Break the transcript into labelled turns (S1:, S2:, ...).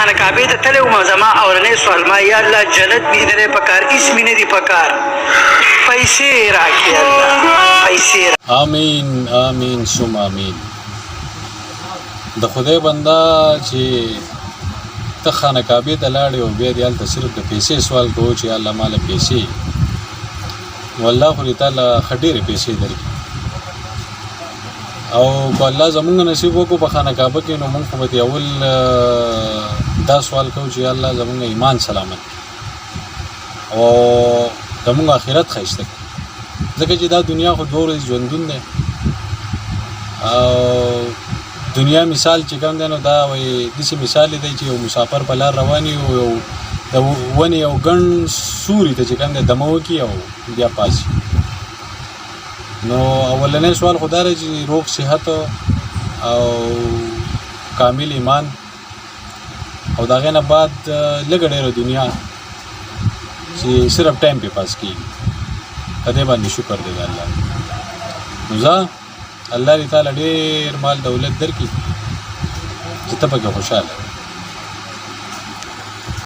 S1: خانه کعبې ته تللی وم زما اورنی سوال ما یا الله جنت مې نه دی پکار هېڅ مې نه دي پکار پیسې راکړې الله پیسې
S2: آمین آمین ثم آمین. د خدای بنده چې ته خانه کعبې ته لاړې او بیا دې هلته صرف د پیسې سوال کوو چې الله ماله پیسې نو الله خو دې تعالی ښه ډېرې پیسې درکړي او که الله زمونږ نصیب وکړو په خانه کعبه کې نو مونږ خو به اول دا سوال کوو چې الله زمونږ ایمان سلامت او زمونږ آخرت ښایسته کړي ځکه چې دا دنیا خو 2 ورځې ژوندون دی او دنیا مثال چې کوم دی نو دا وایي داسې مثال دی چې یو مسافر په لار روان وي او د ونې یو ګڼ سوري ته چې کوم دی دمه وکړي او بیا پاسي نو اولنی سوال خو دا دی چې روغ صحت او کامل ایمان او د هغې نه بعد لږه ډېره دنیا چې صرف ټایم پې پاس کېږي په دې باندې شکر دی د الله نو زه الله دې تعالی ډېر مال دولت درکړي چې ته پکې خوشحاله